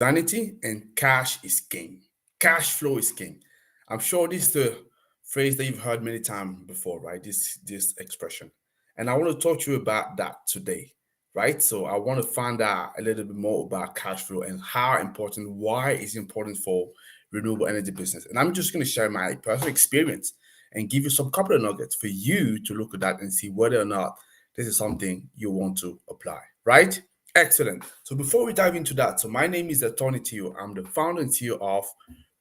Sanity and cash is king. Cash flow is king. I'm sure this is the phrase that you've heard many times before, right? This expression. And I want to talk to you about that today, right? So I want to find out a little bit more about cash flow and how important, why it's important for renewable energy business. And I'm just going to share my personal experience and give you some couple of nuggets for you to look at that and see whether or not this is something you want to apply, right? Excellent. So before we dive into that, so my name is Tony Tio. I'm the founder and CEO of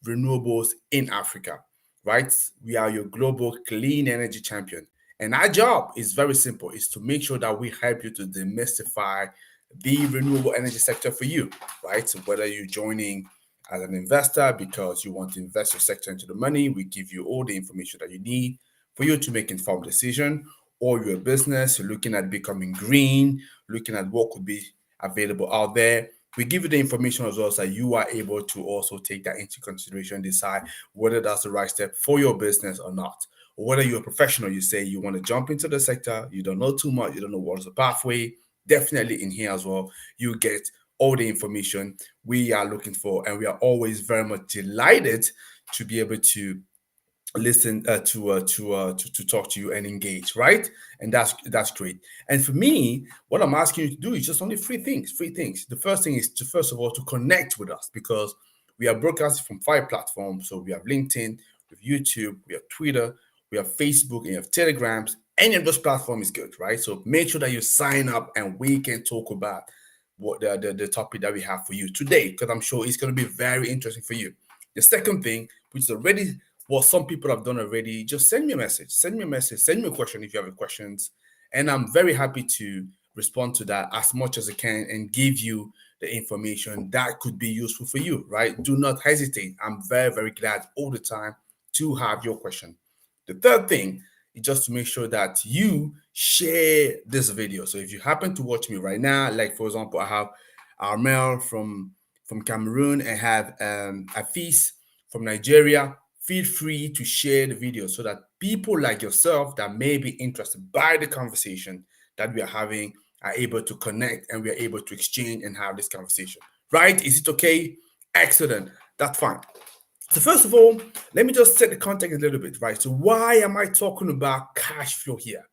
Renewables in Africa, right? We are your global clean energy champion. And our job is very simple, is to make sure that we help you to demystify the renewable energy sector for you, right? So whether you're joining as an investor because you want to invest your sector into the money, we give you all the information that you need for you to make informed decision, or you're a business, you're looking at becoming green, looking at what could be available out there. We give you the information as well so you are able to also take that into consideration, decide whether that's the right step for your business or not. Or whether you're a professional, you say you want to jump into the sector, you don't know too much, you don't know what's the pathway. Definitely in here as well, you get all the information we are looking for, and we are always very much delighted to be able to listen to talk to you and engage, right? And that's great. And for me, what I'm asking you to do is just only three things. The first thing is to, first of all, to connect with us, because we are broadcasting from 5 platforms. So we have LinkedIn, we have YouTube, we have Twitter, we have Facebook, and you have Telegrams. Any of those platforms is good, right? So make sure that you sign up and we can talk about what the topic that we have for you today, because I'm sure it's going to be very interesting for you. The second thing, which is already what some people have done already, just send me a message, send me a question if you have any questions. And I'm very happy to respond to that as much as I can and give you the information that could be useful for you, right? Do not hesitate. I'm very, very glad all the time to have your question. The third thing is just to make sure that you share this video. So if you happen to watch me right now, like for example, I have Armel from Cameroon and have Afis from Nigeria. Feel free to share the video so that people like yourself that may be interested by the conversation that we are having are able to connect, and we are able to exchange and have this conversation. Right? Is it okay? Excellent. That's fine. So first of all, let me just set the context a little bit, right? So why am I talking about cash flow here?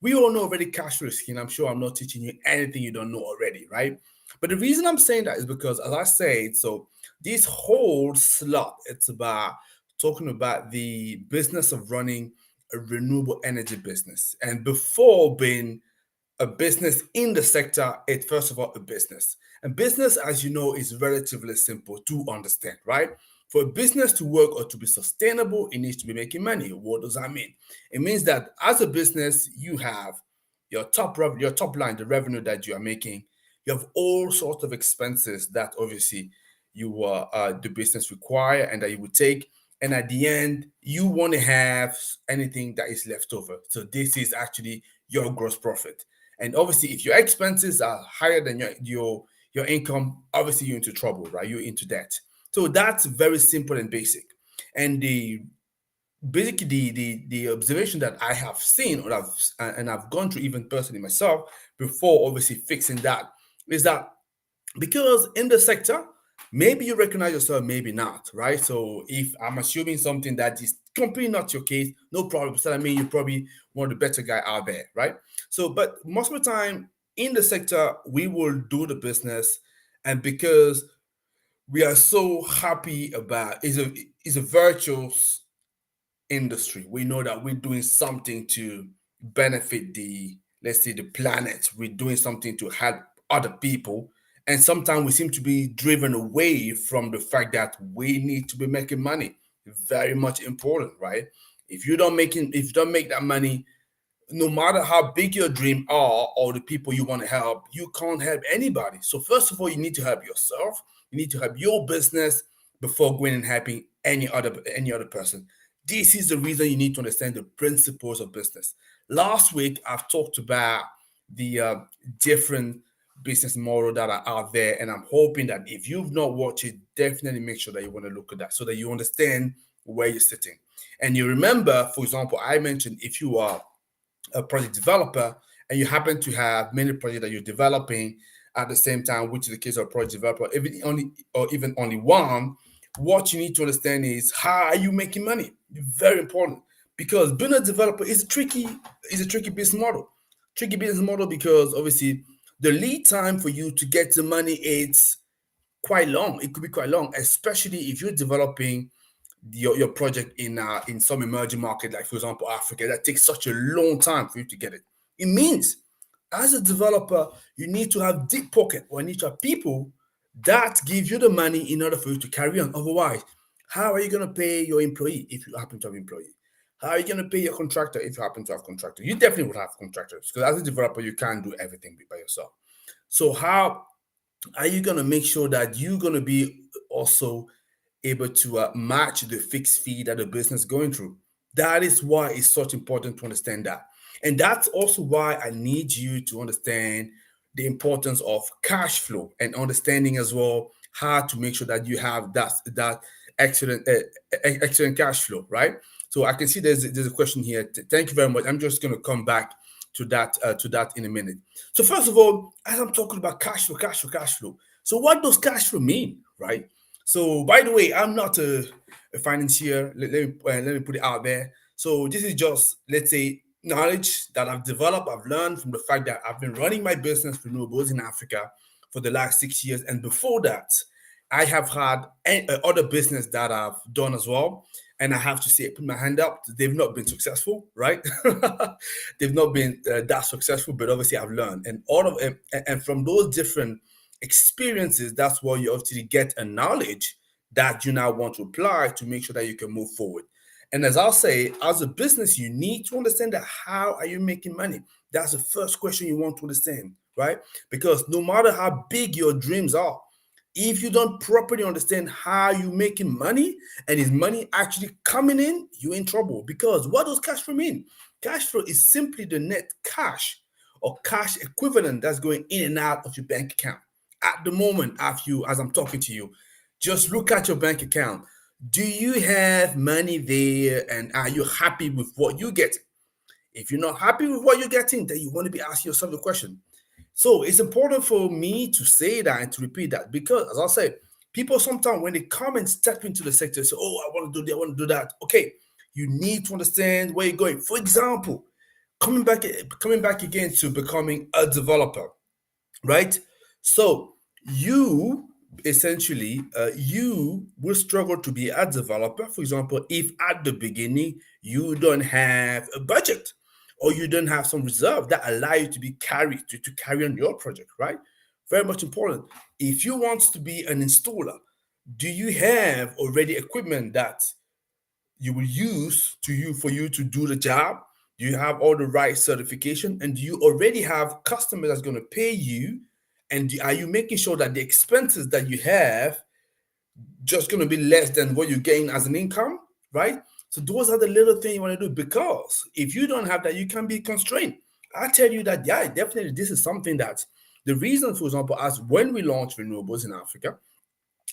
We all know already cash flow is king. I'm sure I'm not teaching you anything you don't know already, right? But the reason I'm saying that is because, as I said, so this whole slot, it's about talking about the business of running a renewable energy business. And before being a business in the sector, it's first of all a business. And business, as you know, is relatively simple to understand, right? For a business to work or to be sustainable, it needs to be making money. What does that mean? It means that as a business, you have your top line, the revenue that you are making. You have all sorts of expenses that obviously the business require and that you would take. And at the end, you want to have anything that is left over. So this is actually your gross profit. And obviously, if your expenses are higher than your income, obviously you're into trouble, right? You're into debt. So that's very simple and basic. And the observation that I have seen, or I've gone through even personally myself before, obviously fixing that, is that because in the sector, maybe you recognize yourself, maybe not, right? So if I'm assuming something that is completely not your case, no problem. So I mean, you're probably one of the better guy out there, right? So, but most of the time in the sector, we will do the business, and because we are so happy about is a virtuous industry. We know that we're doing something to benefit the, let's say, the planet. We're doing something to help other people. And sometimes we seem to be driven away from the fact that we need to be making money. Very much important, right? If you don't make that money, no matter how big your dream are or the people you want to help, you can't help anybody. So first of all, you need to help yourself. You need to help your business before going and helping any other person. This is the reason you need to understand the principles of business. Last week, I've talked about the different business model that are out there, and I'm hoping that if you've not watched it, definitely make sure that you want to look at that so that you understand where you're sitting. And you remember, for example, I mentioned if you are a project developer and you happen to have many projects that you're developing, at the same time, which is the case of project developer, even only one, what you need to understand is how are you making money? Very important, because being a developer is a tricky business model. Tricky business model because obviously the lead time for you to get the money is quite long. It could be quite long, especially if you're developing your project in some emerging market, like for example Africa. That takes such a long time for you to get it. It means as a developer, you need to have deep pocket, or you need to have people that give you the money in order for you to carry on. Otherwise, how are you going to pay your employee if you happen to have employee? How are you going to pay your contractor if you happen to have contractor? You definitely would have contractors, because as a developer, you can't do everything by yourself. So how are you going to make sure that you're going to be also able to match the fixed fee that the business is going through? That is why it's such important to understand that. And that's also why I need you to understand the importance of cash flow, and understanding as well how to make sure that you have that excellent cash flow, right? So I can see there's a question here. Thank you very much. I'm just going to come back to that in a minute. So first of all, as I'm talking about cash flow. So what does cash flow mean, right? So by the way, I'm not a financier. Let me put it out there. So this is just, let's say, knowledge that I've developed, I've learned from the fact that I've been running my business, Renewables, in Africa for the last 6 years. And before that, I have had other business that I've done as well. And I have to say, put my hand up, they've not been successful, right? They've not been that successful, but obviously I've learned. And all of them, and from those different experiences, that's where you obviously get a knowledge that you now want to apply to make sure that you can move forward. And as I'll say, as a business, you need to understand that how are you making money? That's the first question you want to understand, right? Because no matter how big your dreams are, if you don't properly understand how you're making money and is money actually coming in, you're in trouble. Because what does cash flow mean? Cash flow is simply the net cash or cash equivalent that's going in and out of your bank account. At the moment, as I'm talking to you, just look at your bank account. Do you have money there, and are you happy with what you get? If you're not happy with what you're getting, then you want to be asking yourself the question. So it's important for me to say that and to repeat that, because, as I said, people sometimes when they come and step into the sector, say, "Oh, I want to do that, I want to do that." Okay, you need to understand where you're going. For example, coming back again to becoming a developer, right? So you essentially you will struggle to be a developer, for example, if at the beginning you don't have a budget, or you don't have some reserve that allow you to be carried to carry on your project, right? Very much important. If you want to be an installer, do you have already equipment that you will use for you to do the job? Do you have all the right certification, and do you already have customers that's going to pay you? And are you making sure that the expenses that you have just going to be less than what you gain as an income, right? So those are the little things you want to do, because if you don't have that, you can be constrained. I tell you that, yeah, definitely this is something that the reason, for example, as when we launched Renewables in Africa,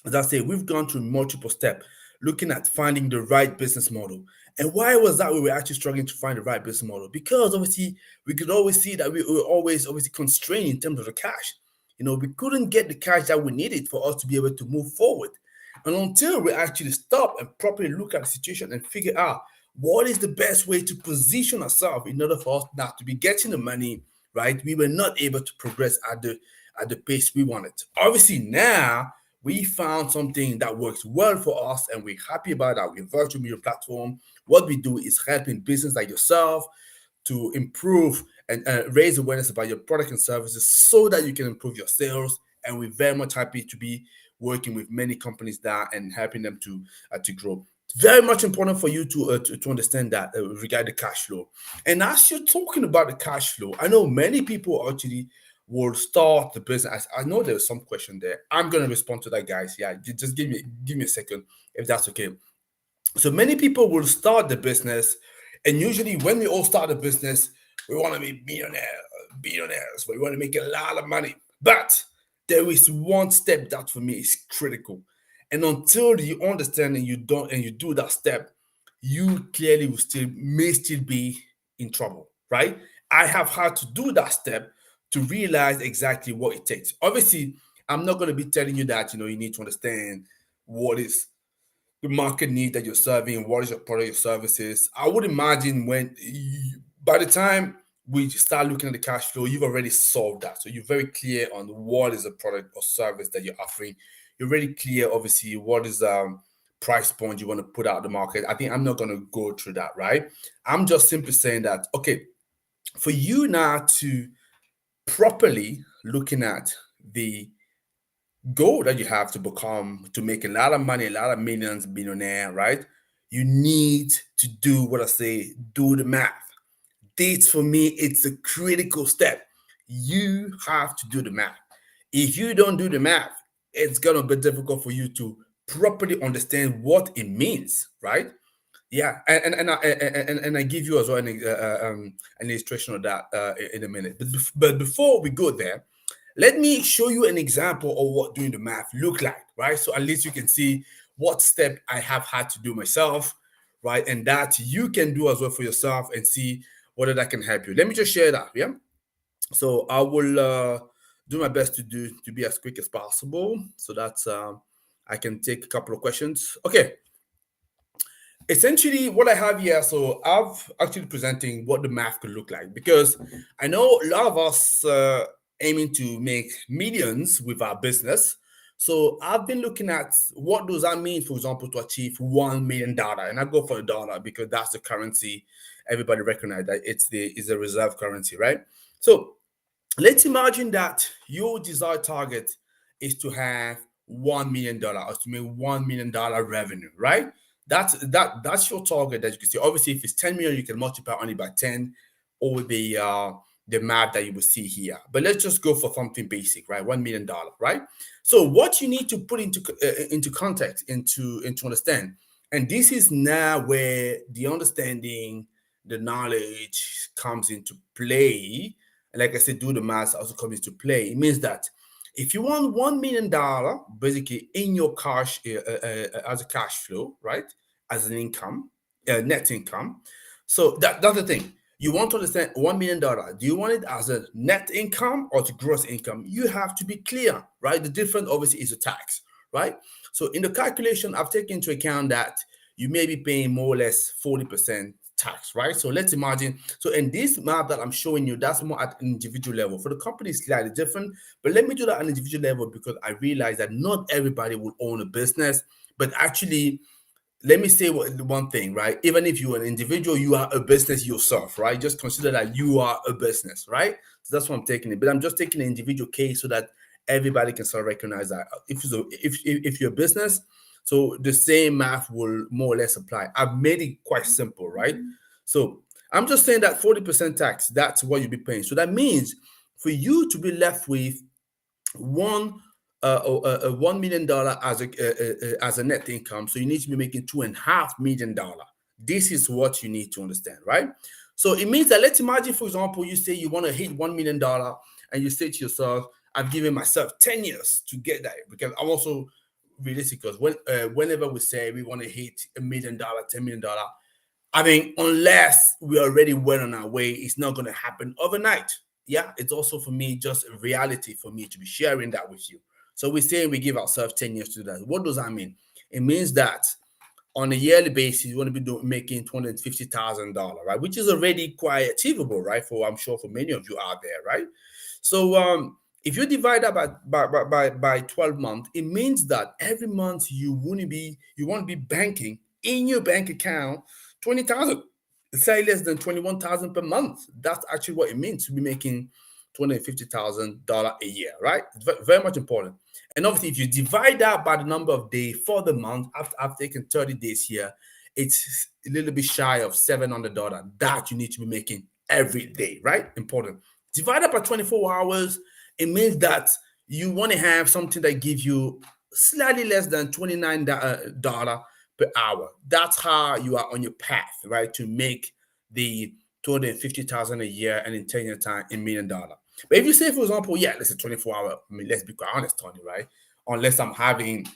as I say, we've gone through multiple steps looking at finding the right business model. And why was that we were actually struggling to find the right business model? Because obviously we could always see that we were always obviously constrained in terms of the cash. We couldn't get the cash that we needed for us to be able to move forward. And until we actually stop and properly look at the situation and figure out what is the best way to position ourselves in order for us now to be getting the money, right? We were not able to progress at the pace we wanted. Obviously, now we found something that works well for us, and we're happy about that. We're a virtual media platform. What we do is helping business like yourself to improve and raise awareness about your product and services so that you can improve your sales. And we're very much happy to be working with many companies there and helping them to grow. It's very much important for you to understand that regarding the cash flow. And as you're talking about the cash flow, I know many people actually will start the business. I know there's some question there. I'm going to respond to that, guys. Yeah, just give me a second if that's okay. So many people will start the business, and usually when we all start a business, we want to be billionaires. We want to make a lot of money. But there is one step that for me is critical. And until you understand and you do that step, you clearly may still be in trouble, right? I have had to do that step to realize exactly what it takes. Obviously, I'm not going to be telling you that, you need to understand what is the market need that you're serving, what is your product, your services. I would imagine by the time we start looking at the cash flow, you've already solved that. So you're very clear on what is the product or service that you're offering. You're really clear, obviously, what is price point you want to put out the market. I think I'm not going to go through that, right? I'm just simply saying that, okay, for you now to properly looking at the goal that you have to make a lot of money, a lot of millions, billionaire, right? You need to do what I say, do the math. This for me, it's a critical step. You have to do the math. If you don't do the math, it's gonna be difficult for you to properly understand what it means, right? Yeah, and I give you as well an illustration of that in a minute. But before we go there, let me show you an example of what doing the math look like, right? So at least you can see what step I have had to do myself, right? And that you can do as well for yourself and see whether that can help you. Let me just share that, yeah? So I will do my best to be as quick as possible so that I can take a couple of questions. Okay. Essentially, what I have here, so I've actually presenting what the math could look like because I know a lot of us aiming to make millions with our business. So I've been looking at what does that mean, for example, to achieve $1 million, and I go for the dollar because that's the currency everybody recognize that is a reserve currency, right? So let's imagine that your desired target is to have $1 million or to make $1 million revenue, right? That's your target that you can see. Obviously, if it's 10 million, you can multiply only by 10 or the map that you will see here. But let's just go for something basic, right? $1 million, right? So what you need to put into context, into understand, and this is now where the understanding, the knowledge comes into play. And like I said, do the math also comes into play. It means that if you want $1 million, basically in your cash as a cash flow, right, as an income, net income. So that's the thing. You want to understand $1 million. Do you want it as a net income or to gross income? You have to be clear, right? The difference obviously is the tax, right? So in the calculation, I've taken into account that you may be paying more or less 40% tax, right? So let's imagine. So in this map that I'm showing you, that's more at an individual level. For the company, it's slightly different, but let me do that at an individual level because I realize that not everybody will own a business, but actually, let me say one thing, right? Even if you're an individual, you are a business yourself, right? Just consider that you are a business, right? So that's what I'm taking it. But I'm just taking an individual case so that everybody can sort of recognize that if you're a business, so the same math will more or less apply. I've made it quite simple, right? So I'm just saying that 40% tax, that's what you'll be paying. So that means for you to be left with $1 million as a net income, so you need to be making $2.5 million. This is what you need to understand, right? So it means that let's imagine, for example, you say you want to hit $1 million, and you say to yourself, "I've given myself 10 years to get that," because I'm also realistic. Because whenever we say we want to hit $1 million, $10 million, I mean, unless we already went on our way, it's not going to happen overnight. Yeah, it's also for me just a reality for me to be sharing that with you. So we're saying we give ourselves 10 years to do that. What does that mean? It means that on a yearly basis, you want to be making $250,000, right? Which is already quite achievable, right? I'm sure for many of you out there, right? So if you divide that by 12 months, it means that every month you want to be banking in your bank account 20,000, say less than 21,000 per month. That's actually what it means to be making $250,000 a year, right? It's very much important. And obviously, if you divide that by the number of days for the month, after I've taken 30 days here, it's a little bit shy of $700 that you need to be making every day, right? Important. Divided by 24 hours, it means that you want to have something that gives you slightly less than $29 per hour. That's how you are on your path, right, to make the 250,000 a year and in 10 year time $1 million. But if you say, for example, yeah, let's say 24 hour, I mean, let's be quite honest, Tony, right? Unless I'm having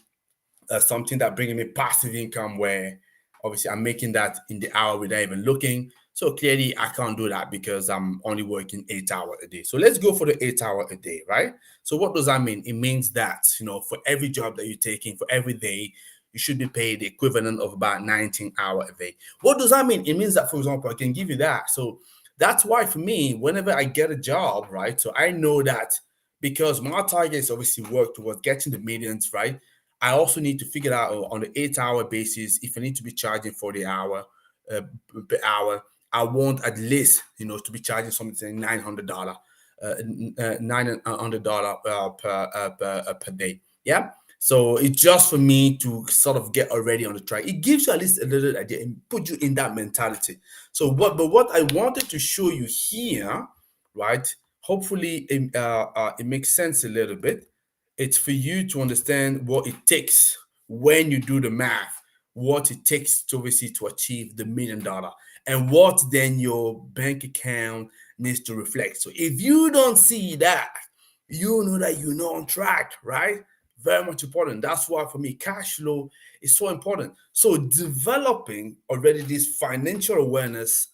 something that bringing me passive income where obviously I'm making that in the hour without even looking. So clearly I can't do that because I'm only working 8 hours a day. So let's go for the 8 hour a day, right? So what does that mean? It means that, for every job that you're taking, for every day, you should be paid the equivalent of about 19 hours a day. What does that mean? It means that, for example, I can give you that. So that's why for me, whenever I get a job, right? So I know that because my target is obviously work towards getting the millions, right? I also need to figure out on the 8 hour basis if I need to be charging for the hour per hour. I want at least to be charging something $900, $900 per day. Yeah. So it's just for me to sort of get already on the track. It gives you at least a little idea and put you in that mentality. So what I wanted to show you here, right? Hopefully it makes sense a little bit. It's for you to understand what it takes when you do the math, what it takes to obviously to achieve the $1 million, and what then your bank account needs to reflect. So if you don't see that, you know that you're not on track, right? Very much important. That's why for me, cash flow is so important. So developing already this financial awareness,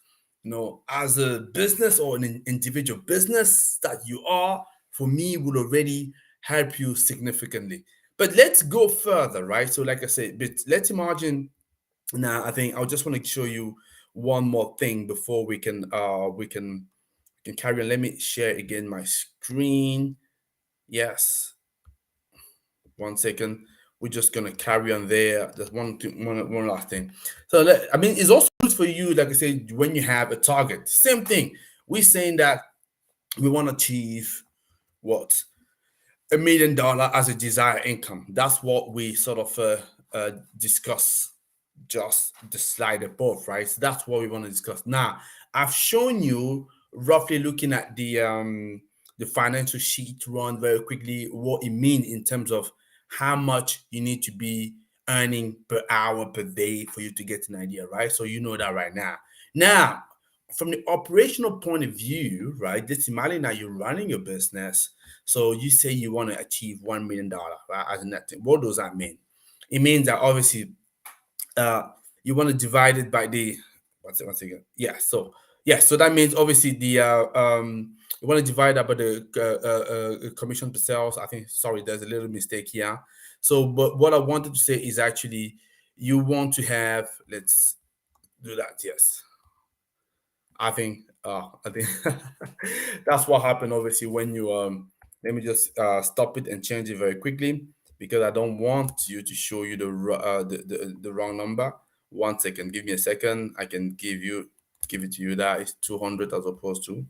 as a business or an individual business that you are, for me, would already help you significantly. But let's go further, right? So, like I said, but let's imagine now. I think I just want to show you one more thing before we can carry on. Let me share again my screen. Yes, 1 second. We're just gonna carry on there. There's one last thing. So I mean, it's also good for you, like I said, when you have a target. Same thing. We're saying that we want to achieve what $1 million as a desired income. That's what we sort of discuss just the slide above, right? So that's what we want to discuss. Now, I've shown you roughly looking at the financial sheet run very quickly what it means in terms of how much you need to be earning per hour per day for you to get an idea, right? So you know that right now. Now, from the operational point of view, right? Let's imagine that you're running your business. So you say you want to achieve $1 million, right, as a net thing. What does that mean? It means that obviously uh you want to divide it by the once again, so that means obviously the you want to divide that by the commission per sales. I think, sorry, there's a little mistake here. So but what I wanted to say is actually you want to have, let's do that. Yes, I think that's what happened obviously when you let me just stop it and change it very quickly because I don't want you to show you the wrong number. 1 second, give me a second. I can give it to you. That is 200 as opposed to,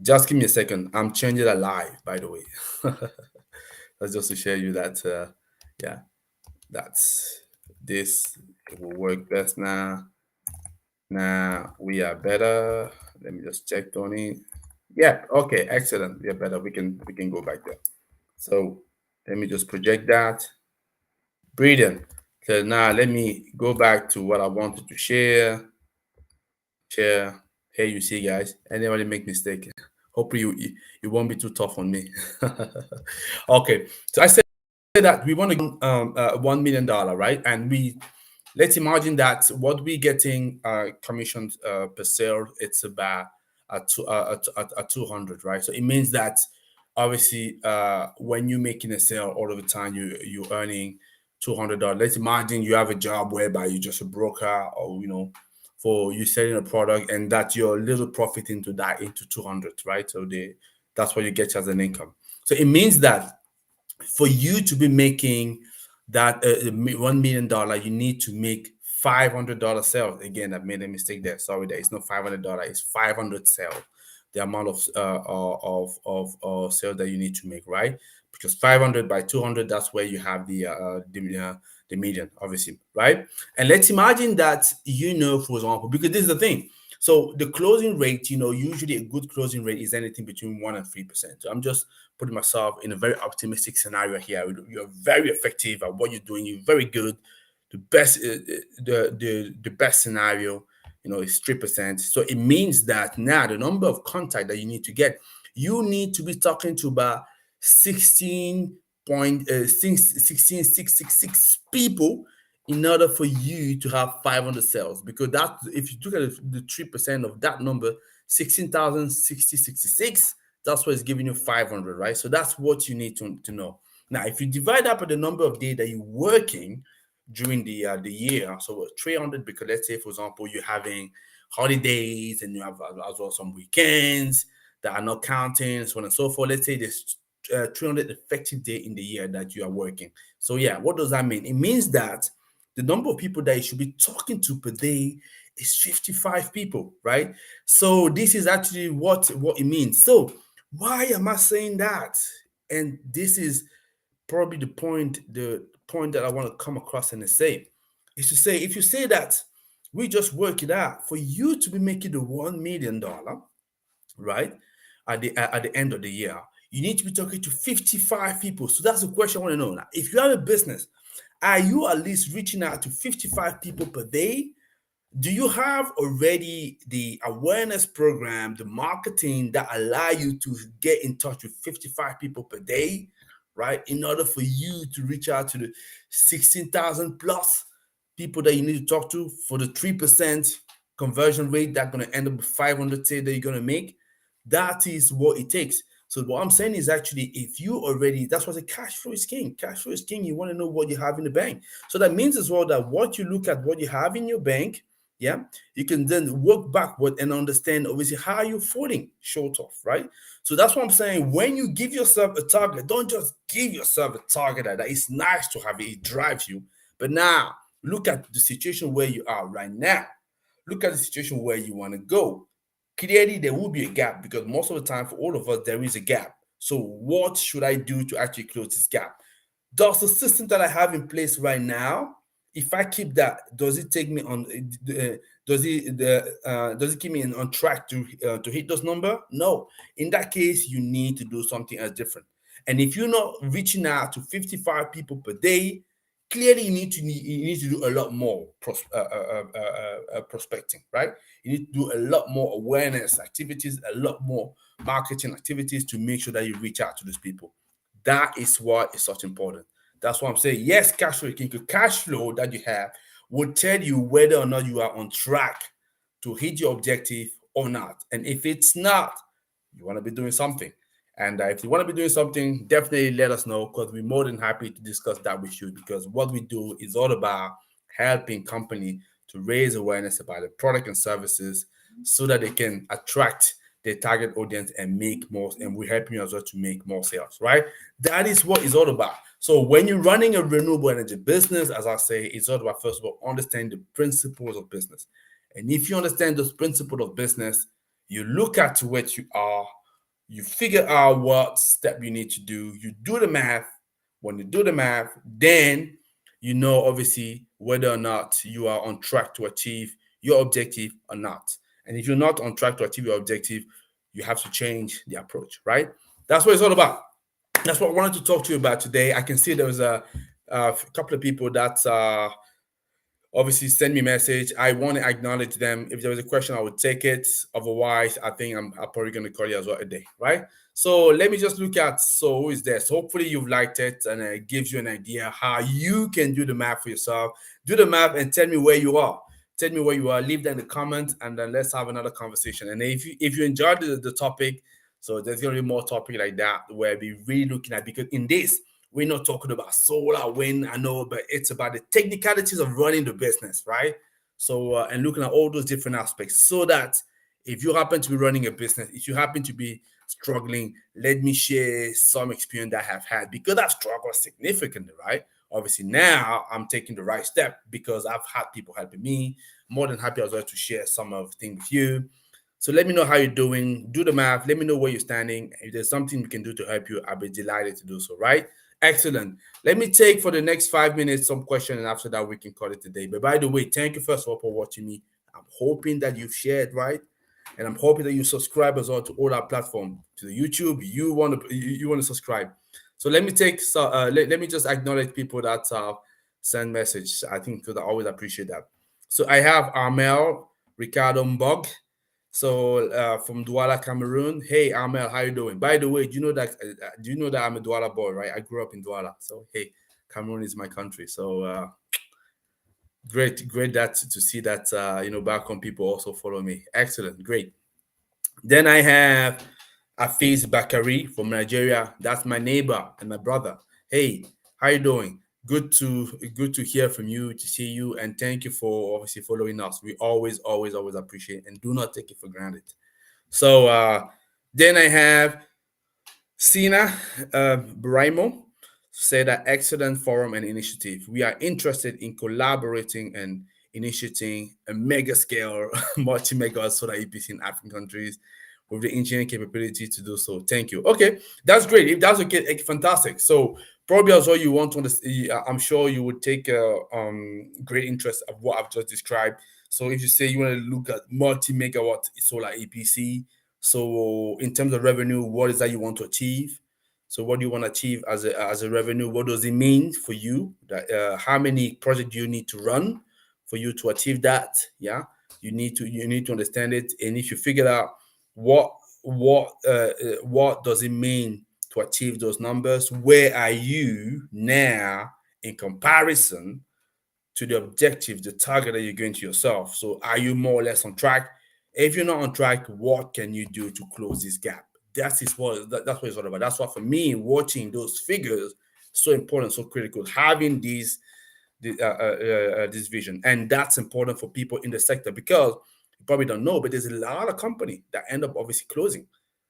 just give me a second. I'm changing it live, by the way. That's just to share you that yeah, that's this. It will work best now. Now we are better. Let me just check, Tony. Yeah, okay, excellent. We are better. We can go back there. So let me just project that. Brilliant. So now let me go back to what I wanted to share. Share. Here you see, guys. Anybody make mistake? Hopefully you won't be too tough on me. Okay. So I said that we want to $1 million, right? And let's imagine that what we getting commissions per sale, it's about 200, right? So it means that obviously when you're making a sale all of the time, you're earning $200. Let's imagine you have a job whereby you're just a broker, or for you selling a product, and that your little profit into 200, right? So that's what you get as an income. So it means that for you to be making that $1 million, you need to make $500 sales. Again, I made a mistake there. Sorry, there is no $500. It's 500 sales. The amount of sales that you need to make, right? Because 500 by 200, that's where you have the median, obviously, right? And let's imagine that, for example, because this is the thing. So the closing rate, usually a good closing rate is anything between 1% and 3%. So I'm just putting myself in a very optimistic scenario here. You're very effective at what you're doing. You're very good. The best, the best scenario, is 3%. So it means that now the number of contact that you need to get, you need to be talking to about 16.666 people in order for you to have 500 sales, because that's, if you look at the 3% of that number, 16,066, that's what is giving you 500, right? So that's what you need to know. Now, if you divide up by the number of days that you're working during the year, so 300, because let's say, for example, you're having holidays and you have as well some weekends that are not counting, so on and so forth. Let's say there's 300 effective day in the year that you are working. So yeah, what does that mean? It means that the number of people that you should be talking to per day is 55 people, right? So this is actually what it means. So why am I saying that? And this is probably the point that I want to come across and say is to say, if you say that we just work it out for you to be making the $1 million, right, at the end of the year, you need to be talking to 55 people. So that's the question I want to know now. If you have a business, are you at least reaching out to 55 people per day? Do you have already the awareness program, the marketing that allow you to get in touch with 55 people per day, right? In order for you to reach out to the 16,000 plus people that you need to talk to for the 3% conversion rate that's going to end up with 500 that you're going to make. That is what it takes. So what I'm saying is, actually, if you already, that's what the cash flow is king. Cash flow is king. You want to know what you have in the bank. So that means as well that what you look at, what you have in your bank, yeah, you can then work backward and understand obviously how you're falling short of, right? So that's what I'm saying. When you give yourself a target, don't just give yourself a target that it's nice to have it, it drives you. But now look at the situation where you are right now. Look at the situation where you want to go. Clearly, there will be a gap, because most of the time for all of us, there is a gap. So what should I do to actually close this gap? Does the system that I have in place right now, if I keep that, does it take me on? Does it keep me on track to hit those number? No. In that case, you need to do something else different. And if you're not reaching out to 55 people per day, clearly you need to do a lot more prospecting, right? You need to do a lot more awareness activities, a lot more marketing activities to make sure that you reach out to those people. That is why it's such important. That's why I'm saying, yes, cash flow. Cash flow that you have will tell you whether or not you are on track to hit your objective or not. And if it's not, you want to be doing something. And if you want to be doing something, definitely let us know, because we're more than happy to discuss that with you. Because what we do is all about helping company to raise awareness about the product and services so that they can attract their target audience and make more, and we're helping you as well to make more sales, right? That is what it's all about. So when you're running a renewable energy business, as I say, it's all about, first of all, understanding the principles of business. And if you understand those principles of business, you look at what you are, you figure out what step you need to do, you do the math. When you do the math, then you know obviously whether or not you are on track to achieve your objective or not. And if you're not on track to achieve your objective, you have to change the approach, right? That's what it's all about. That's what I wanted to talk to you about today. I can see there was a couple of people that obviously send me a message. I want to acknowledge them. If there was a question, I would take it. Otherwise, I think I'm probably going to call you as well a day, right? So let me just look at, so who is there? So hopefully you've liked it, and it gives you an idea how you can do the math for yourself. Do the math and tell me where you are. Tell me where you are. Leave that in the comments, and then let's have another conversation. And if you enjoyed the topic, so there's going to be more topic like that where we're really looking at, because in this, we're not talking about solar, wind, I know, but it's about the technicalities of running the business, right? So, and looking at all those different aspects, so that if you happen to be running a business, if you happen to be struggling, let me share some experience that I have had, because I've struggled significantly, right? Obviously, now I'm taking the right step because I've had people helping me. More than happy as well to share some of the things with you. So let me know how you're doing. Do the math. Let me know where you're standing. If there's something we can do to help you, I'll be delighted to do so, right? Excellent. Let me take for the next 5 minutes some questions, and after that we can call it a day. But by the way, thank you first of all for watching me. I'm hoping that you've shared, right? And I'm hoping that you subscribe as well to all our platform, to the YouTube. You want to subscribe. So let me take let me just acknowledge people that send message. I think because I always appreciate that. So I have Armel Ricardo Mbog. So from Douala, Cameroon. Hey, Amel, how you doing? By the way, do you know that I'm a Douala boy, right? I grew up in Douala. So hey, Cameroon is my country. So Great that to see that back home people also follow me. Excellent, great. Then I have Afiz Bakari from Nigeria. That's my neighbor and my brother. Hey, how you doing? Good to hear from you, to see you, and thank you for obviously following us. We always appreciate and do not take it for granted. So then I have Sina Braimo said that excellent forum and initiative. We are interested in collaborating and initiating a mega scale multi-mega solar EPC in African countries with the engineering capability to do so. Thank you. Okay, that's great. If that's okay, fantastic. So probably as well you want to understand, I'm sure you would take great interest of what I've just described. So if you say you want to look at multi-megawatt solar EPC, so in terms of revenue, what is that you want to achieve? So what do you want to achieve as a revenue? What does it mean for you? That how many projects do you need to run for you to achieve that? Yeah, you need to understand it, and if you figure out what what does it mean to achieve those numbers, where are you now in comparison to the objective, the target that you're going to yourself? So are you more or less on track? If you're not on track, what can you do to close this gap? That's what it's all about. That's why for me, watching those figures so important, so critical. Having this vision, and that's important for people in the sector, because you probably don't know, but there's a lot of company that end up obviously closing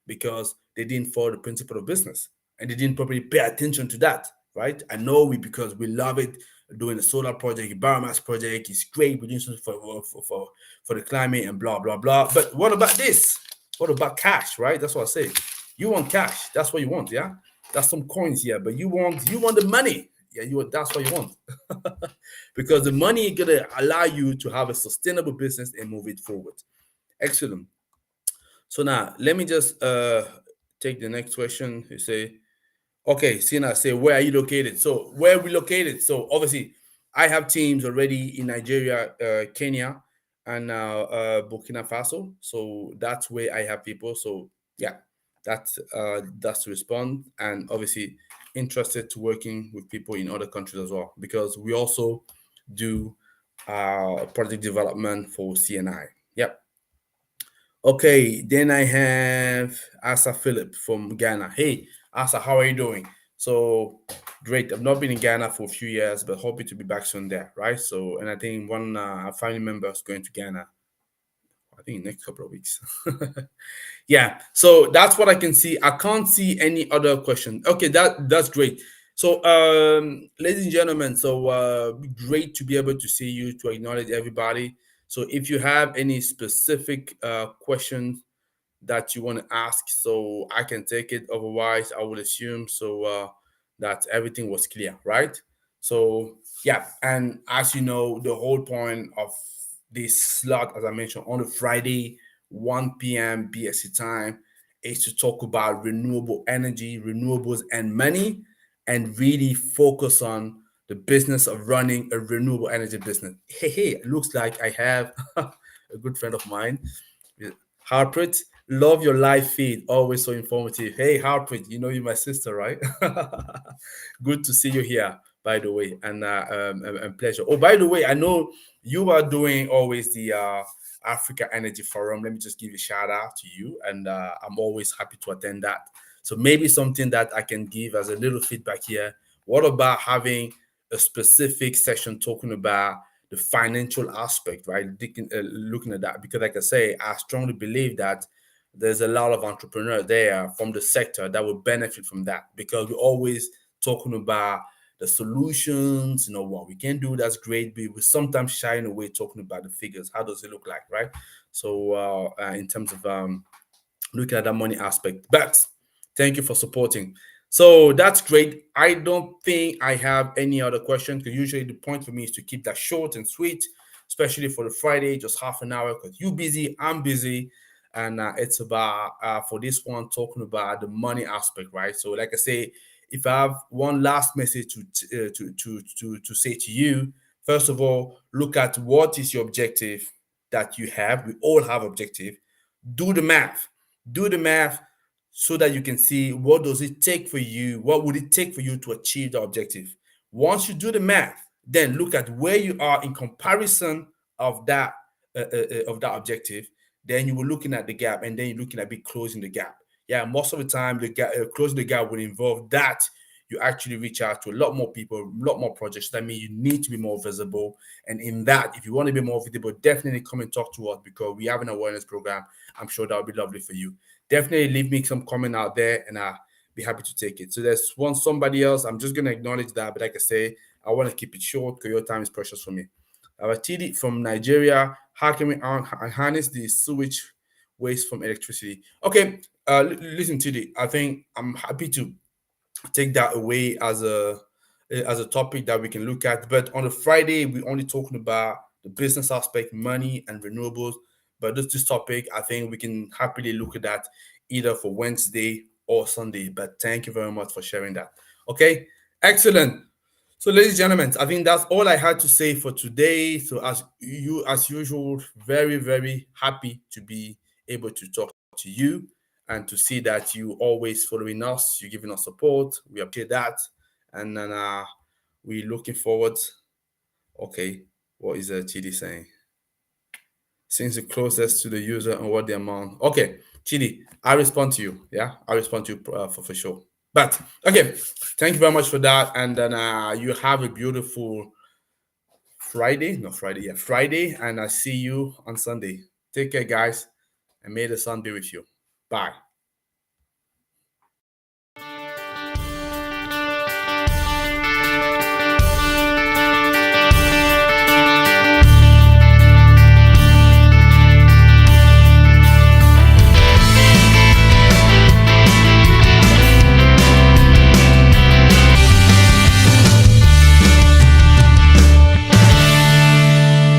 because they didn't follow the principle of business and they didn't probably pay attention to that, right? I know because we love it, doing a solar project, a biomass project is great, we're doing something for the climate and blah blah blah. But what about this? What about cash, right? That's what I say. You want cash, that's what you want, yeah. That's some coins here, but you want the money. Yeah, that's what you want. Because the money is gonna allow you to have a sustainable business and move it forward. Excellent. So now let me just take the next question. You say, okay, Sina, say, where are you located? So where are we located? So obviously, I have teams already in Nigeria, Kenya, and now Burkina Faso. So that's where I have people. So yeah, that's to respond. And obviously, interested to working with people in other countries as well, because we also do project development for CNI. Yep. Okay, then I have Asa Philip from Ghana. Hey, Asa, how are you doing? So great. I've not been in Ghana for a few years, but hoping to be back soon there, right? So, and I think one family member is going to Ghana, I think next couple of weeks. Yeah, so that's what I can see. I can't see any other question. Okay, that's great. So, ladies and gentlemen, so great to be able to see you, to acknowledge everybody. So, if you have any specific questions that you want to ask, so I can take it. Otherwise, I would assume so that everything was clear, right? So yeah, and as you know, the whole point of this slot, as I mentioned, on a Friday, 1 p.m. BST time, is to talk about renewable energy, renewables, and money, and really focus on the business of running a renewable energy business. Hey, it looks like I have a good friend of mine, Harpreet. Love your live feed, always so informative. Hey, Harpreet, you know you're my sister, right? Good to see you here, by the way, and pleasure. Oh, by the way, I know you are doing always the Africa Energy Forum. Let me just give a shout out to you, and I'm always happy to attend that. So maybe something that I can give as a little feedback here. What about having a specific session talking about the financial aspect, right? Looking at that, because like I say, I strongly believe that there's a lot of entrepreneurs there from the sector that will benefit from that, because we're always talking about the solutions, what we can do. That's great, but we're sometimes shying away talking about the figures. How does it look like, right? So in terms of looking at that money aspect. But thank you for supporting. So that's great. I don't think I have any other questions, because usually the point for me is to keep that short and sweet, especially for the Friday, just half an hour, because you're busy, I'm busy. And it's about, for this one, talking about the money aspect, right? So like I say, if I have one last message to say to you, first of all, look at what is your objective that you have. We all have objective. Do the math. Do the math so that you can see what does it take for you, what would it take for you to achieve the objective. Once you do the math, then look at where you are in comparison of that objective. Then you were looking at the gap, and then you're looking at closing the gap. Yeah, most of the time, the gap, closing the gap will involve that you actually reach out to a lot more people, a lot more projects. That means you need to be more visible. And in that, if you want to be more visible, definitely come and talk to us, because we have an awareness program. I'm sure that would be lovely for you. Definitely leave me some comment out there, and I'll be happy to take it. So there's somebody else. I'm just gonna acknowledge that, but like I say, I want to keep it short because your time is precious for me. TD from Nigeria. How can we harness the sewage waste from electricity? Okay, listen, TD. I think I'm happy to take that away as a topic that we can look at. But on a Friday, we're only talking about the business aspect, money and renewables. But this topic, I think we can happily look at that either for Wednesday or Sunday. But thank you very much for sharing that. Okay, excellent. So, ladies and gentlemen, I think that's all I had to say for today. So, as usual, very, very happy to be able to talk to you and to see that you always following us, you're giving us support. We appreciate that. And then we're looking forward. Okay, what is Chidi saying? Since the closest to the user and what the amount. Okay, Chidi, I respond to you. Yeah, I respond to you for sure. But okay, thank you very much for that. And then you have a beautiful Friday. No, Friday. Yeah, Friday. And I see you on Sunday. Take care, guys. And may the sun be with you. Bye.